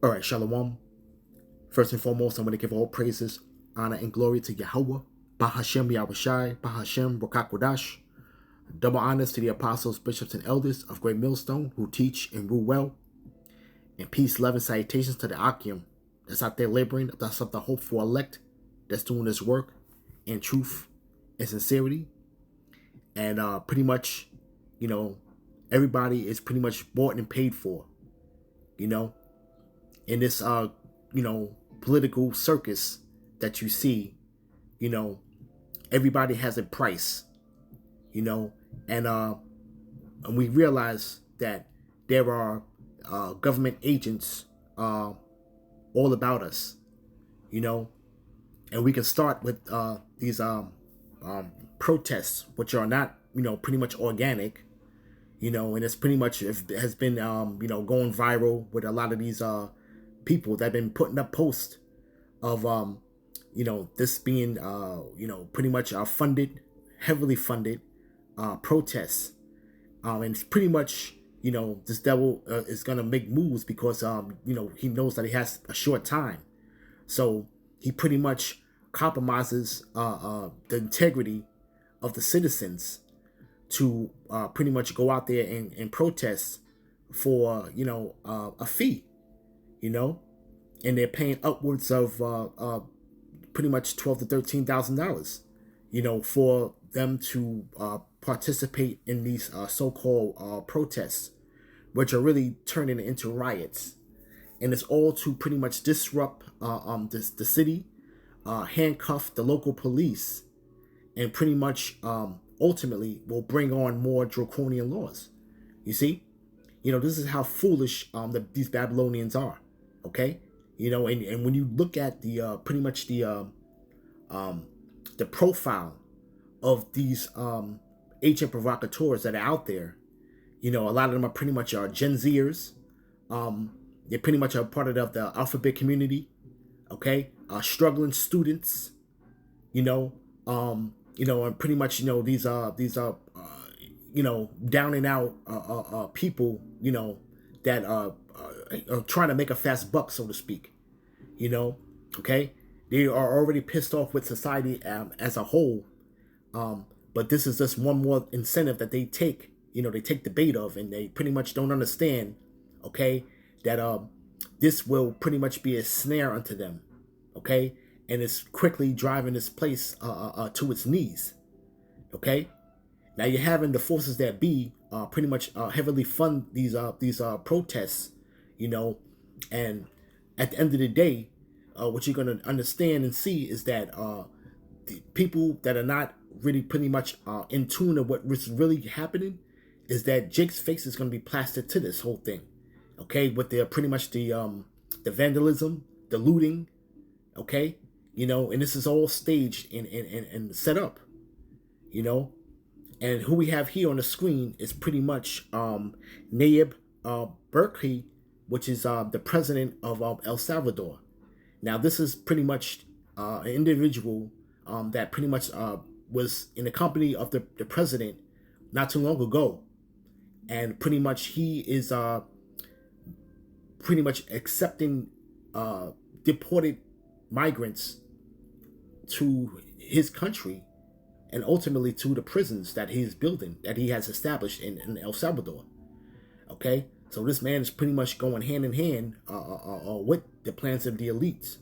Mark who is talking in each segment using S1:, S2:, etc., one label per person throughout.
S1: All right, Shalom. First and foremost, I'm going to give all praises, honor, and glory to Yahweh, Bahashem Yahushai, Bahashem Rokakwadash. Double honors to the apostles, bishops, and elders of Great Millstone who teach and rule well. And peace, love, and salutations to the Akim that's out there laboring, that's up the hope for elect, that's doing this work in truth and sincerity. And pretty much, everybody is pretty much bought and paid for, in this political circus that you see. Everybody has a price, and we realize that there are government agents all about us, and we can start with these protests, which are not pretty much organic, and it's pretty much has been going viral with a lot of these people that have been putting up posts of this being pretty much heavily funded protests, and it's pretty much this devil is gonna make moves because he knows that he has a short time, so he pretty much compromises the integrity of the citizens to pretty much go out there and protest for a fee, and they're paying upwards of pretty much $12,000 to $13,000, for them to participate in these so-called protests, which are really turning into riots, and it's all to pretty much disrupt the city, handcuff the local police, and pretty much ultimately will bring on more draconian laws. You see, this is how foolish these Babylonians are. Okay, and when you look at the pretty much the profile of these agent provocateurs that are out there, a lot of them are pretty much Gen Zers. They're pretty much a part of the alphabet community. Okay, struggling students. And pretty much these down and out people that are trying to make a fast buck, so to speak. Okay, they are already pissed off with society as a whole, but this is just one more incentive that they take. They take the bait of, and they pretty much don't understand, okay, that this will pretty much be a snare unto them, okay, and it's quickly driving this place to its knees. Okay, now you're having the forces that be pretty much heavily fund these protests, and at the end of the day, what you're going to understand and see is that the people that are not really pretty much in tune of what's really happening is that Jake's face is going to be plastered to this whole thing, okay, with pretty much the vandalism, the looting, okay, and this is all staged and set up, and who we have here on the screen is pretty much Nayib Bukele, which is the president of El Salvador. Now, this is pretty much an individual that pretty much was in the company of the president not too long ago, and pretty much he is pretty much accepting deported migrants to his country and ultimately to the prisons that he is building, that he has established in El Salvador. Okay, so this man is pretty much going hand in hand with the plans of the elites,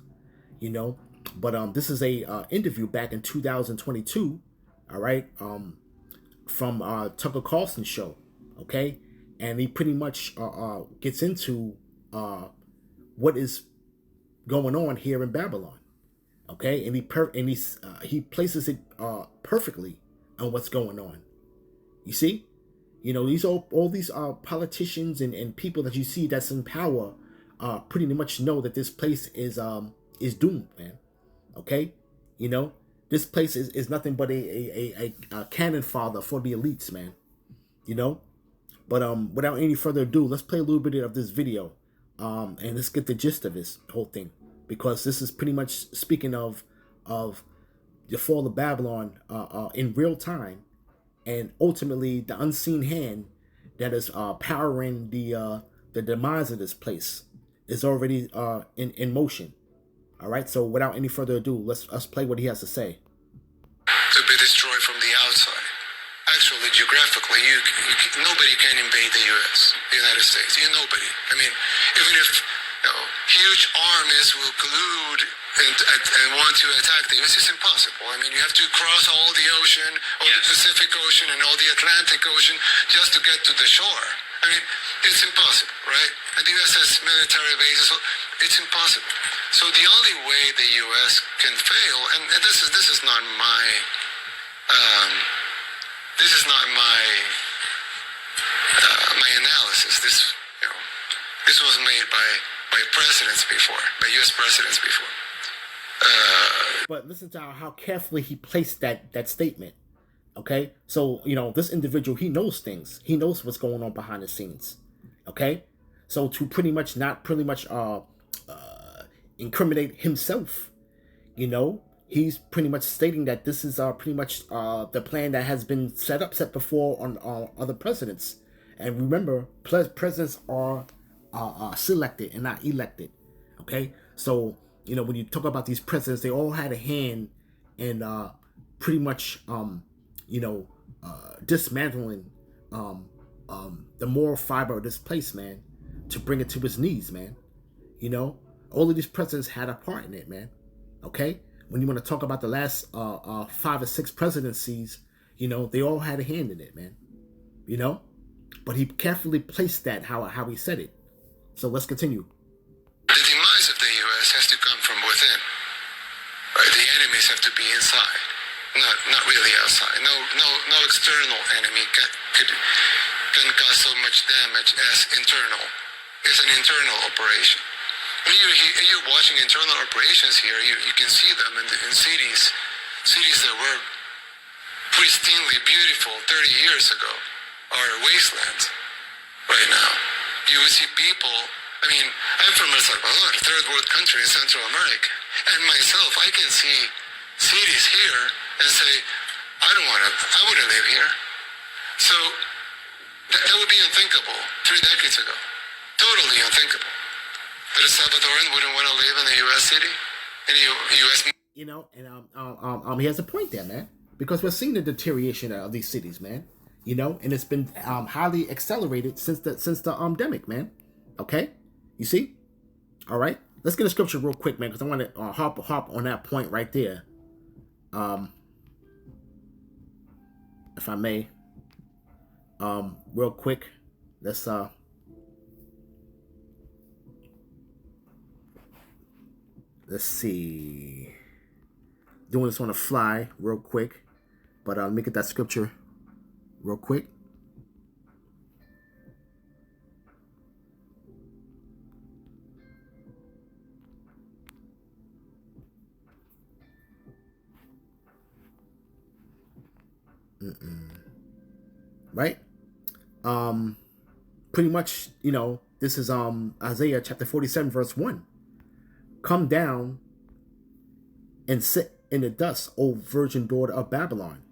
S1: But this is a interview back in 2022, all right, from Tucker Carlson's show, okay, and he pretty much gets into what is going on here in Babylon, okay, and he places it perfectly on what's going on. You see, these all these politicians and people that you see that's in power pretty much know that this place is doomed, man. Okay, this place is nothing but a cannon fodder for the elites, man. But without any further ado, let's play a little bit of this video, and let's get the gist of this whole thing, because this is pretty much speaking of the fall of Babylon in real time, and ultimately the unseen hand that is powering the demise of this place. is already in motion. All right. So without any further ado, let's play what he has to say.
S2: To be destroyed from the outside. Actually, geographically, nobody can invade the U.S., the United States. Nobody. I mean, even if huge armies will collude and want to attack the U.S., it's impossible. I mean, you have to cross all the ocean, all the Pacific Ocean, and all the Atlantic Ocean just to get to the shore. I mean, it's impossible, right? And the U.S. has military bases, so it's impossible. So the only way the U.S. can fail, and this is not my my analysis. This was made by presidents before, by U.S. presidents before.
S1: But listen to how carefully he placed that statement. Okay, so this individual, he knows things. He knows what's going on behind the scenes. Okay, so to pretty much incriminate himself, he's pretty much stating that this is pretty much the plan that has been set before on other presidents. And remember, presidents are selected and not elected. Okay, so when you talk about these presidents, they all had a hand in pretty much dismantling the moral fiber of this place, man, to bring it to its knees, man. All of these presidents had a part in it, man. Okay, when you want to talk about the last 5 or 6 presidencies, they all had a hand in it, man. But he carefully placed that how he said it. So let's continue.
S2: The demise of the U.S. has to come from within. Right? The enemies have to be inside, not really outside. No external enemy can cause so much damage as internal. It's an internal operation. When you're watching internal operations here, you can see them in cities that were pristinely beautiful 30 years ago are wastelands right now. You will see people. I mean, I'm from El Salvador, third world country in Central America, and myself, I can see cities here and say, I wouldn't live here. So that would be unthinkable 3 decades ago. Totally unthinkable. That a Salvadoran wouldn't want to live in a U.S. city, in a U.S.
S1: And he has a point there, man, because we're seeing the deterioration of these cities, man. And it's been highly accelerated since the pandemic, man. Okay, you see? All right, let's get a scripture real quick, man, because I want to hop on that point right there. If I may, real quick, let's see. Doing this on the fly, real quick, but let me get that scripture real quick. Right? Pretty much, this is Isaiah chapter 47 verse 1. Come down and sit in the dust, O virgin daughter of Babylon.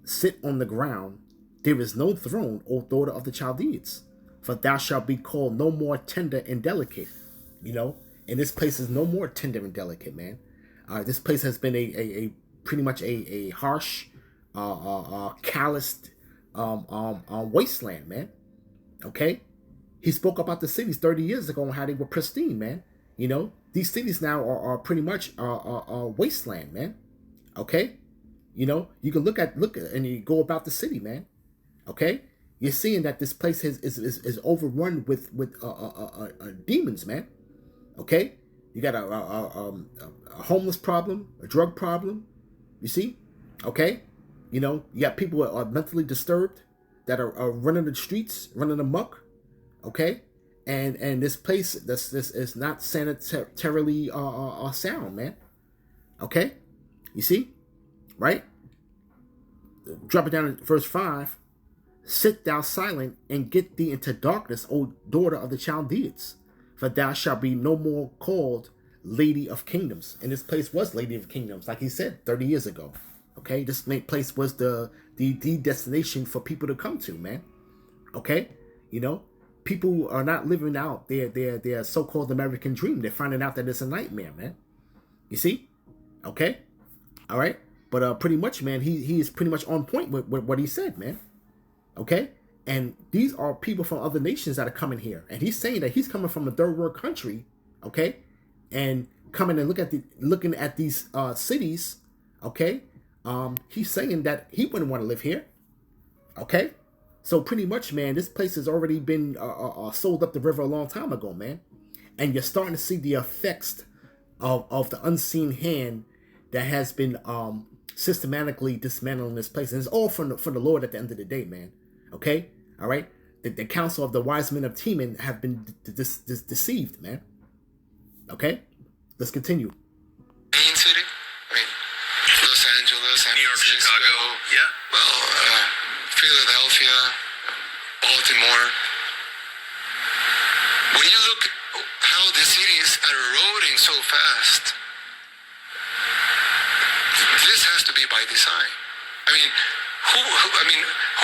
S1: Sit on the ground. There is no throne, O daughter of the Chaldeans. For thou shalt be called no more tender and delicate. And this place is no more tender and delicate, man. This place has been a pretty much a harsh, calloused wasteland, man. Okay? He spoke about the cities 30 years ago and how they were pristine, man. These cities now are pretty much a wasteland, man. Okay? You can look and you go about the city, man. Okay? You're seeing that this place is overrun with demons, man. Okay? You got a homeless problem, a drug problem. You see? Okay? You got people that are mentally disturbed that are running the streets, running amok. Okay? And this place, this is not sanitarily sound, man. Okay? You see? Right? Drop it down to verse 5. Sit thou silent and get thee into darkness, O daughter of the Chaldeans, for thou shalt be no more called Lady of Kingdoms. And this place was Lady of Kingdoms, like he said 30 years ago. Okay? This place was the destination for people to come to, man. Okay? people are not living out their so-called American dream. They're finding out that it's a nightmare, man. You see? Okay? All right? But pretty much, man, he is pretty much on point with what he said, man. Okay? And these are people from other nations that are coming here. And he's saying that he's coming from a third world country, okay? And coming and looking at these cities, okay? He's saying that he wouldn't want to live here, okay? So pretty much, man, this place has already been sold up the river a long time ago, man. And you're starting to see the effects of the unseen hand that has been systematically dismantling this place. And it's all from the Lord at the end of the day, man. Okay? All right? The council of the wise men of Teman have been deceived, man. Okay? Let's continue.
S2: Main city? I mean, Los Angeles,
S3: New York, Chicago. Yeah.
S2: Well, Philadelphia, Baltimore. When you look how the cities are eroding so fast, this has to be by design. I mean, who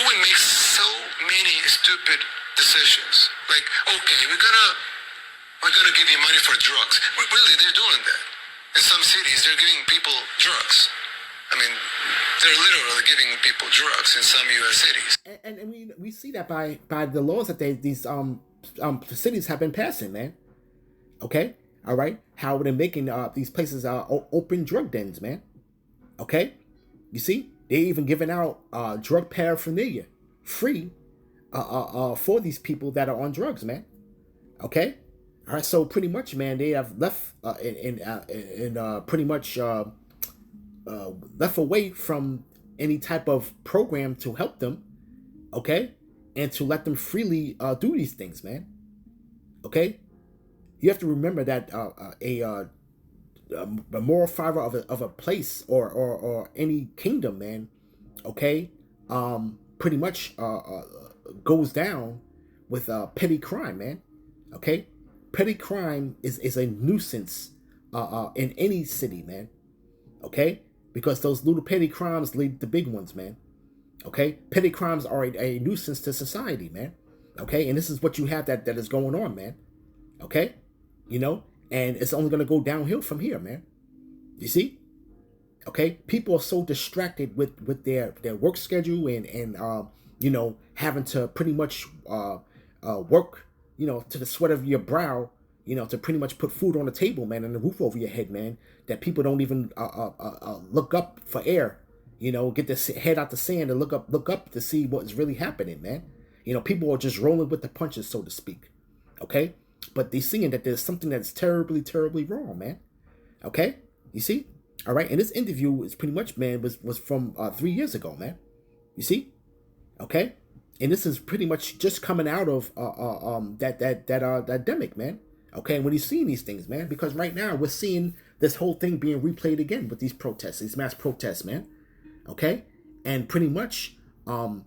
S2: would make so many stupid decisions? Like, okay, we're gonna give you money for drugs. Really, they're doing that. In some cities, they're giving people drugs. I mean, they're literally giving people drugs in some U.S. cities.
S1: And we see that by the laws that these cities have been passing, man. Okay, all right. How they're making these places open drug dens, man. Okay, you see, they even giving out drug paraphernalia free for these people that are on drugs, man. Okay, all right. So pretty much, man, they have left pretty much left away from any type of program to help them, okay, and to let them freely do these things, man. Okay, you have to remember that a moral fiber of a place or any kingdom, man, okay, pretty much goes down with petty crime, man. Okay, petty crime is a nuisance in any city, man. Okay, because those little petty crimes lead to big ones, man. Okay, petty crimes are a nuisance to society, man. Okay, and this is what you have that is going on, man. Okay, you know, and it's only going to go downhill from here, man. You see? Okay, people are so distracted with their work schedule and you know, having to pretty much work, you know, to the sweat of your brow, you know, to pretty much put food on the table, man, and the roof over your head, man, that people don't even look up for air, you know, get their head out the sand and look up to see what's really happening, man. You know, people are just rolling with the punches, so to speak. Okay, but they're seeing that there's something that's terribly, terribly wrong, man. Okay, you see? All right, and this interview is pretty much, man, was from 3 years ago, man. You see? Okay, and this is pretty much just coming out of that pandemic, man. Okay, and when he's seeing these things, man, because right now we're seeing this whole thing being replayed again with these protests, these mass protests, man. Okay, and pretty much, you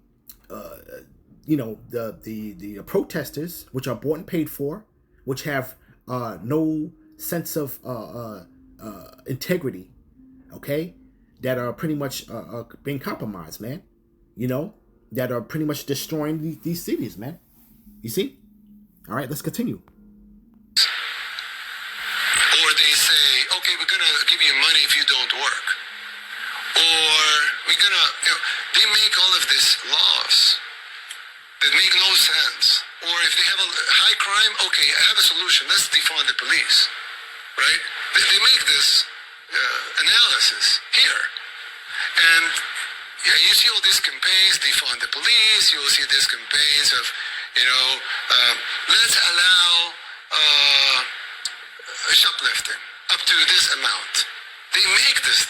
S1: know, the protesters, which are bought and paid for, which have no sense of integrity, okay, that are pretty much being compromised, man. You know, that are pretty much destroying these cities, man. You see? All right, let's continue.
S2: Or they say, okay, we're gonna give you money if you don't work. Or we're gonna, you know, they make all of these laws that make no sense. Or if they have a high crime, okay, I have a solution. Let's defund the police, right? They make this analysis here. And yeah, you see all these campaigns, defund the police. You will see these campaigns of, you know, let's allow shoplifting up to this amount. They make these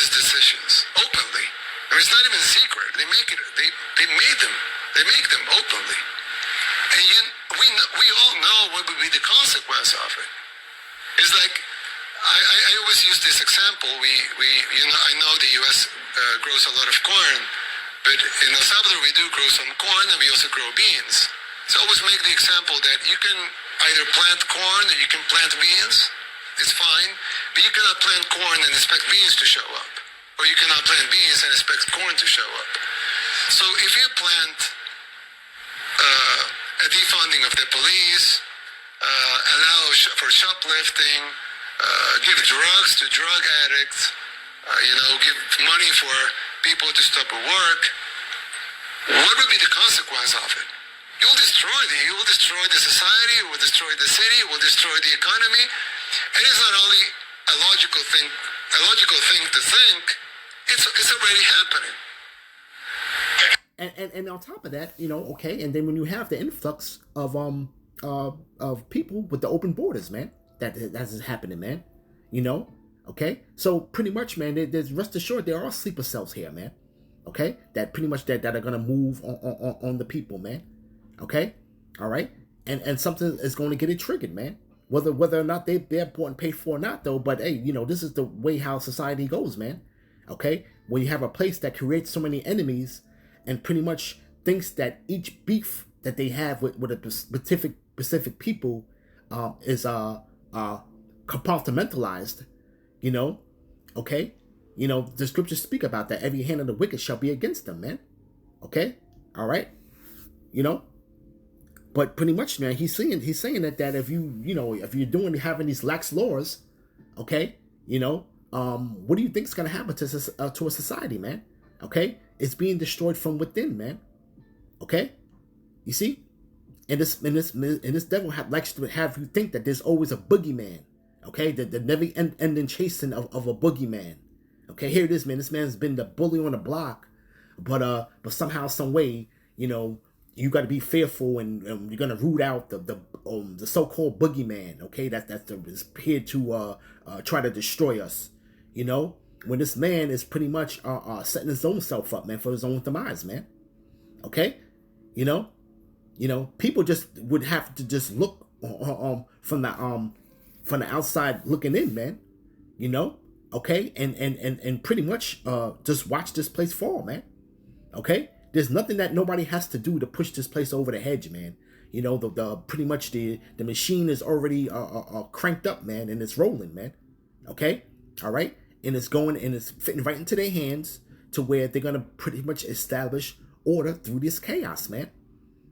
S2: decisions openly. I mean, it's not even a secret. They make it. They made them. They make them openly. And we all know what would be the consequence of it. It's like I always use this example. I know the U.S. Grows a lot of corn, but in El Salvador we do grow some corn and we also grow beans. So I always make the example that you can either plant corn or you can plant beans. It's fine, but you cannot plant corn and expect beans to show up, or you cannot plant beans and expect corn to show up. So if you plant a defunding of the police, allow for shoplifting, give drugs to drug addicts, give money for people to stop at work. What would be the consequence of it? You will destroy the society, you will destroy the city, you will destroy the economy. And it's not only a logical thing to think, it's already happening.
S1: And on top of that, okay, and then when you have the influx of people with the open borders, man, that's happening, man. Okay, so pretty much, man, there's rest assured there are sleeper cells here, man. Okay, that pretty much that are gonna move on the people, man. Okay, all right, and something is going to get it triggered, man. Whether or not they're bought and paid for or not, though. But hey, this is the way how society goes, man. Okay, when you have a place that creates so many enemies and pretty much thinks that each beef that they have with a specific people is compartmentalized, okay, the scriptures speak about that. Every hand of the wicked shall be against them, man. Okay, all right, but pretty much, man, he's saying that if if you're having these lax laws, okay, what do you think is gonna happen to a society, man? Okay, it's being destroyed from within, man. Okay, you see, and this devil likes to have you think that there's always a boogeyman. Okay, the never ending chasing of a boogeyman. Okay, here it is, man. This man's been the bully on the block, but somehow, some way, you got to be fearful, and you're gonna root out the so-called boogeyman. Okay, that's here to try to destroy us. When this man is pretty much setting his own self up, man, for his own demise, man. Okay, people just would have to just look from the outside looking in, man. Okay, and pretty much just watch this place fall, man. Okay, there's nothing that nobody has to do to push this place over the hedge, man. The pretty much the machine is already cranked up, man, and it's rolling, man. Okay, all right, and it's going and it's fitting right into their hands to where they're gonna pretty much establish order through this chaos, man.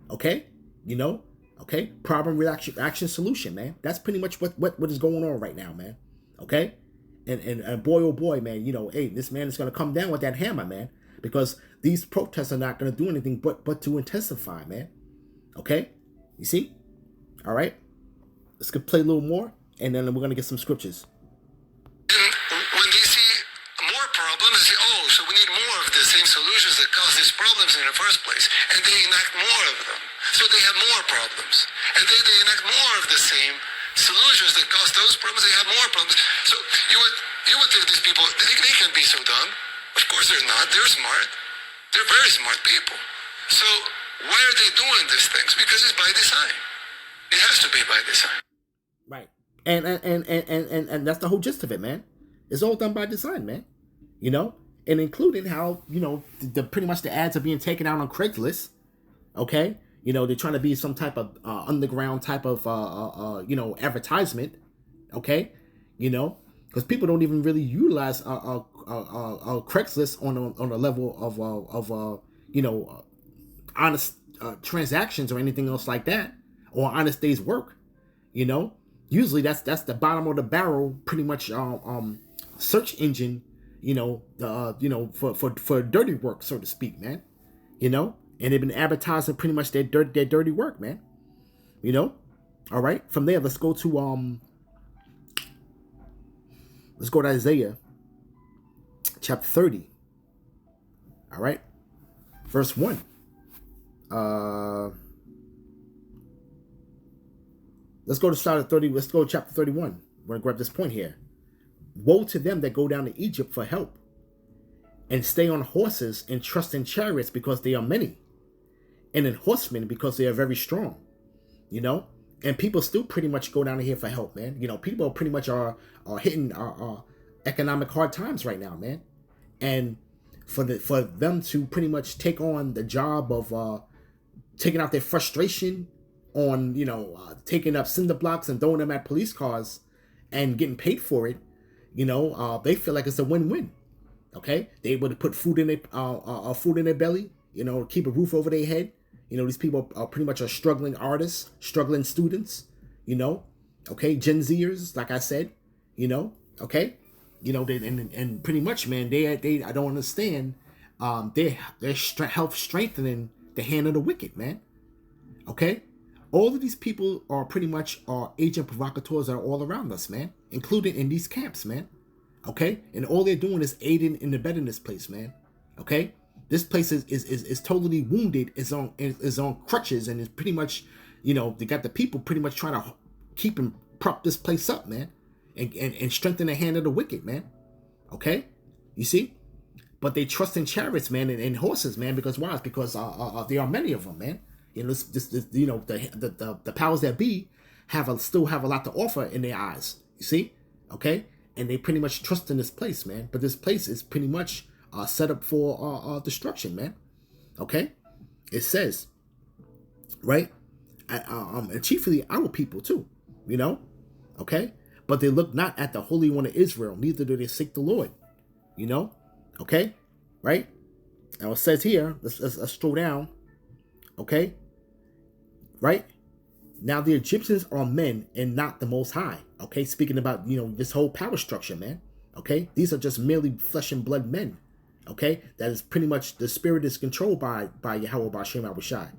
S1: Okay, okay, problem, reaction, action, solution, man. That's pretty much what is going on right now, man. Okay, and boy, oh boy, man, hey, this man is gonna come down with that hammer, man, because these protests are not gonna do anything but to intensify, man. Okay, you see? All right, let's play a little more, and then we're gonna get some scriptures.
S2: When they see more problems, they say, oh, so we need more of the same solutions that cause these problems in the first place, and they enact more of them. So they have more problems, and they enact more of the same solutions that cause those problems. They have more problems. So you would think these people, they can be so dumb. Of course they're not. They're smart. They're very smart people. So why are they doing these things? Because it's by design. It has to be by design.
S1: Right. And that's the whole gist of it, man. It's all done by design, man. And including how, the pretty much the ads are being taken out on Craigslist. Okay. They're trying to be some type of underground type of advertisement. Okay. Because people don't even really utilize Craigslist on a level of honest transactions or anything else like that, or honest day's work. Usually that's the bottom of the barrel, pretty much search engine. For dirty work, so to speak, man. And they've been advertising pretty much their dirty work, man. All right. From there, let's go to Isaiah chapter 30. All right, verse 1. Let's go to start at 30. Let's go to chapter 31. We're gonna grab this point here. Woe to them that go down to Egypt for help, and stay on horses and trust in chariots because they are many, and in horsemen because they are very strong. And people still pretty much go down here for help, man. People pretty much are hitting economic hard times right now, man. And for them to pretty much take on the job of taking out their frustration on, taking up cinder blocks and throwing them at police cars and getting paid for it, they feel like it's a win-win. Okay, they able to put food in their belly, keep a roof over their head, You know, these people are pretty much struggling artists, struggling students, you know, okay, Gen Zers, like I said, you know, okay, you know, and pretty much, man, they I don't understand, they're help strengthening the hand of the wicked, man, okay. All of these people are pretty much agent provocateurs that are all around us, man, including in these camps, man, okay, and all they're doing is aiding and abetting this place, man, okay. This place is totally wounded. It's on crutches, and it's pretty much, you know, they got the people pretty much trying to keep and prop this place up, man, and strengthen the hand of the wicked, man. Okay, you see, but they trust in chariots, man, and horses, man, because why? It's because there are many of them, man. You know, this you know, the powers that be still have a lot to offer in their eyes. You see, okay, and they pretty much trust in this place, man. But this place is pretty much set up for destruction, man. Okay, it says, right, and chiefly our people too, you know, okay, but they look not at the Holy One of Israel, neither do they seek the Lord, you know, okay, right. Now it says here, let's scroll down, okay, right. Now the Egyptians are men and not the Most High. Okay, speaking about, you know, this whole power structure, man. Okay, these are just merely flesh and blood men. Okay, that is pretty much the spirit is controlled by Yahweh B'Shem Abushai.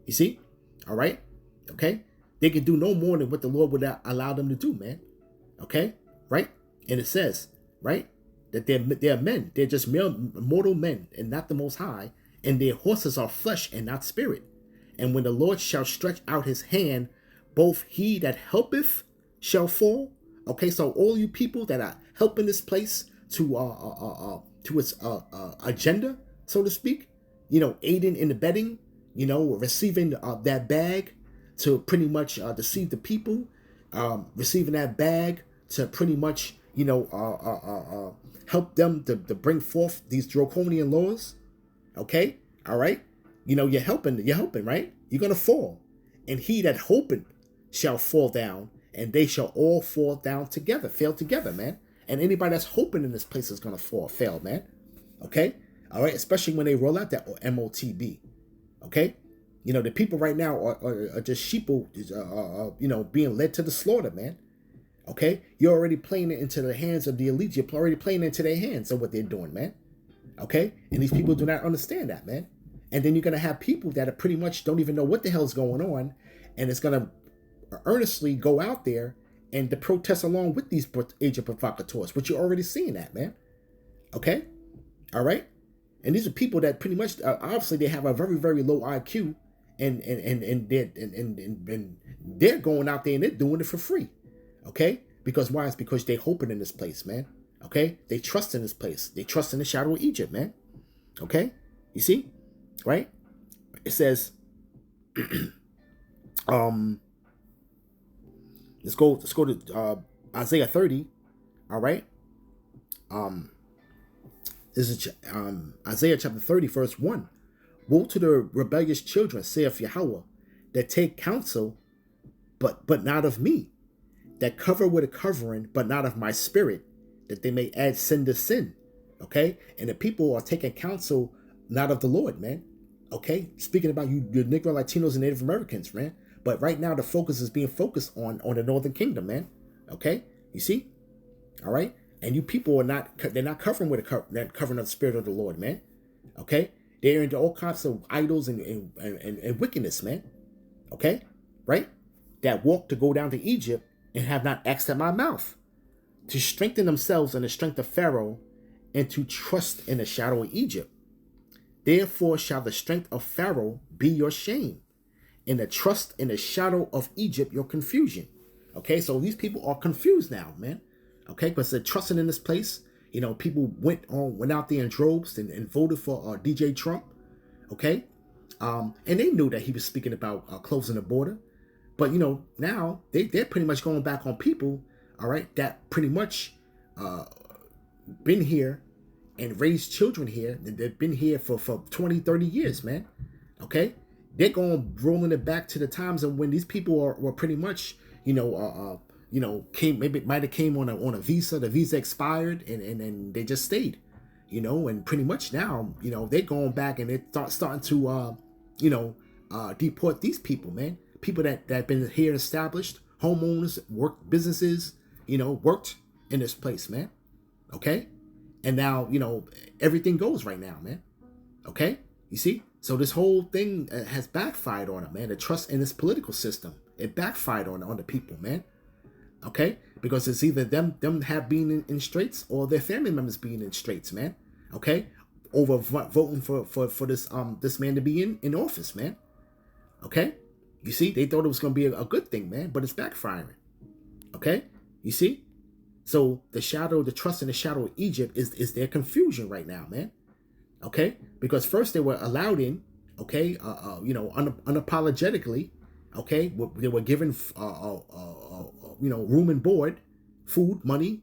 S1: You see, all right, okay, they can do no more than what the Lord would allow them to do, man. Okay, right, and it says, right, that they're men, they're just mere mortal men and not the Most High, and their horses are flesh and not spirit. And when the Lord shall stretch out his hand, both he that helpeth shall fall. Okay, so all you people that are helping this place to its agenda, so to speak, you know, aiding and abetting, you know, receiving that bag to pretty much deceive the people, receiving that bag to pretty much, you know, help them to bring forth these draconian laws. Okay, all right, you know, you're helping, right? You're gonna fall, and he that hoping shall fall down, and they shall all fall down together, fail together, man. And anybody that's hoping in this place is going to fail, man. Okay? All right? Especially when they roll out that MOTB. Okay? You know, the people right now are just sheeple, you know, being led to the slaughter, man. Okay? You're already playing it into the hands of the elite. You're already playing it into their hands of what they're doing, man. Okay? And these people do not understand that, man. And then you're going to have people that are pretty much don't even know what the hell's going on. And it's going to earnestly go out there and to protest along with these agent provocateurs, which you're already seeing that, man. Okay? All right? And these are people that pretty much, obviously, they have a very, very low IQ, and they're going out there and they're doing it for free. Okay? Because why? It's because they're hoping in this place, man. Okay? They trust in this place. They trust in the shadow of Egypt, man. Okay? You see? Right? It says, Let's go to Isaiah 30. All right. This is Isaiah chapter 30, verse 1. Woe to the rebellious children, saith Yahweh, that take counsel, but not of me, that cover with a covering, but not of my spirit, that they may add sin to sin. Okay? And the people are taking counsel not of the Lord, man. Okay? Speaking about you Negro, Latinos, and Native Americans, man. But right now, the focus is being focused on the Northern Kingdom, man. Okay, you see, all right, and you people are not—they're not covering with that covering of the Spirit of the Lord, man. Okay, they're into all kinds of idols and wickedness, man. Okay, right? That walk to go down to Egypt and have not asked at my mouth, to strengthen themselves in the strength of Pharaoh, and to trust in the shadow of Egypt. Therefore shall the strength of Pharaoh be your shame, and the trust in the shadow of Egypt, your confusion. Okay, so these people are confused now, man. Okay, because they're trusting in this place. You know, people went out there in droves and voted for DJ Trump. Okay, and they knew that he was speaking about closing the border. But, you know, now they're pretty much going back on people, all right, that pretty much been here and raised children here. They've been here for 20, 30 years, man. Okay. They're going rolling it back to the times of when these people were pretty much, might have came on a visa. The visa expired and they just stayed, you know, and pretty much now, you know, they're going back and they're starting to, deport these people, man. People that have been here established, homeowners, work businesses, worked in this place, man. Okay? And now, everything goes right now, man. Okay? You see? So this whole thing has backfired on them, man. The trust in this political system, it backfired on the people, man. Okay? Because it's either them have been in straits or their family members being in straits, man. Okay? Over voting for this man to be in office, man. Okay? You see? They thought it was going to be a good thing, man, but it's backfiring. Okay? You see? So the trust in the shadow of Egypt is their confusion right now, man. Okay? Because first they were allowed in, okay, unapologetically, okay? They were given, room and board, food, money,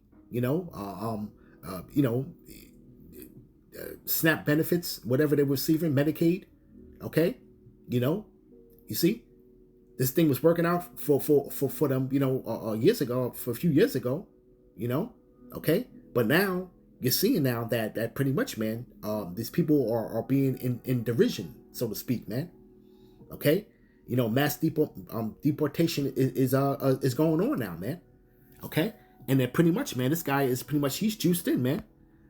S1: SNAP benefits, whatever they were receiving, Medicaid, okay? You see? This thing was working out for them, years ago, for a few years ago, okay? But now, you're seeing now that pretty much, man, these people are being in derision, so to speak, man. Okay? Mass deportation is going on now, man. Okay? And then pretty much, man, this guy is pretty much, he's juiced in, man.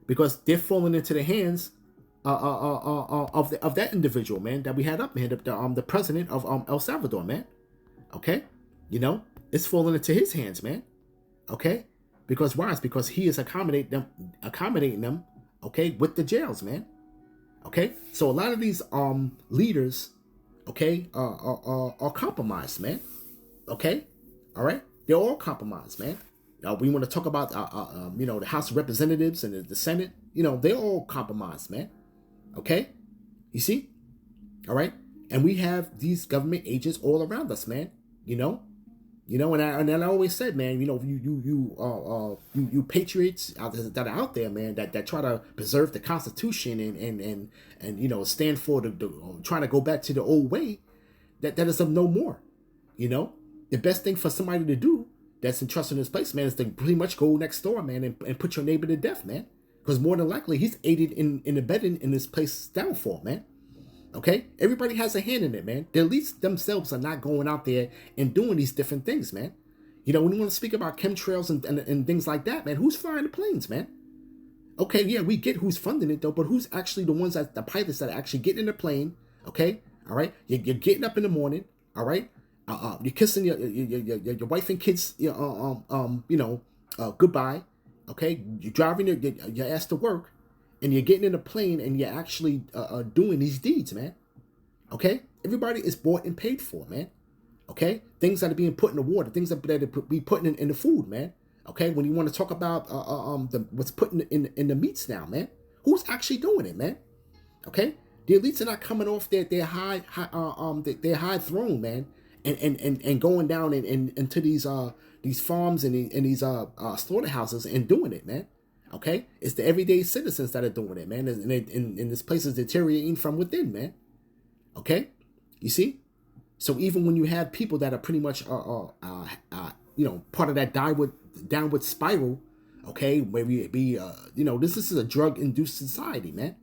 S1: Because they're falling into the hands of that individual, man, that we had up, man, the president of El Salvador, man. Okay? It's falling into his hands, man. Okay? Because why? It's because he is accommodating them, okay, with the jails, man. Okay? So a lot of these leaders, okay, are compromised, man. Okay? All right? They're all compromised, man. We want to talk about the House of Representatives and the Senate. They're all compromised, man. Okay? You see? All right? And we have these government agents all around us, man. And I always said, man, you patriots that are out there, man, that try to preserve the Constitution and stand for trying to go back to the old way, that is of no more. The best thing for somebody to do that's entrusted in this place, man, is to pretty much go next door, man, and put your neighbor to death, man, because more than likely he's aided in abetting in this place's downfall, man. Okay? Everybody has a hand in it, man. The elites themselves are not going out there and doing these different things, man. When you want to speak about chemtrails and things like that, man, who's flying the planes, man? Okay, yeah, we get who's funding it, though, but who's actually the ones the pilots that are actually getting in the plane, okay? All right? You're getting up in the morning, all right? You're kissing your wife and kids, goodbye, okay? You're driving your ass to work, and you're getting in a plane and you're actually doing these deeds, man. Okay? Everybody is bought and paid for, man. Okay? Things that are being put in the water, things that be put in the food, man. Okay? When you want to talk about what's put in the meats now, man. Who's actually doing it, man? Okay? The elites are not coming off their high throne, man, and going down into these farms and these slaughterhouses and doing it, man. Okay, it's the everyday citizens that are doing it, man, and this place is deteriorating from within, man. Okay, you see. So even when you have people that are pretty much part of that downward spiral, okay, where we be this is a drug-induced society, man.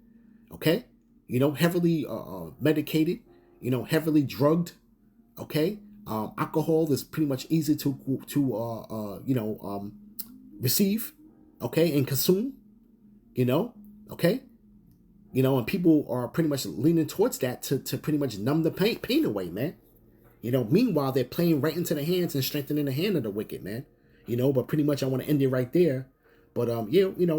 S1: Okay, heavily medicated, heavily drugged. Okay, alcohol is pretty much easy to receive. Okay, and consume, okay, and people are pretty much leaning towards that to pretty much numb the pain away, man. Meanwhile, they're playing right into the hands and strengthening the hand of the wicked, man. But pretty much I want to end it right there. But,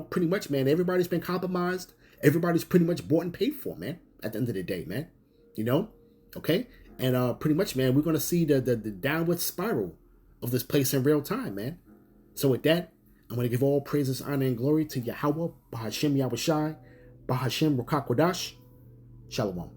S1: pretty much, man, everybody's been compromised. Everybody's pretty much bought and paid for, man, at the end of the day, man. Okay, and pretty much, man, we're going to see the downward spiral of this place in real time, man. So with that, I'm going to give all praises, honor, and glory to Yahweh, Bahashem Yahushai, Bahashem Ruach HaKodesh. Shalom.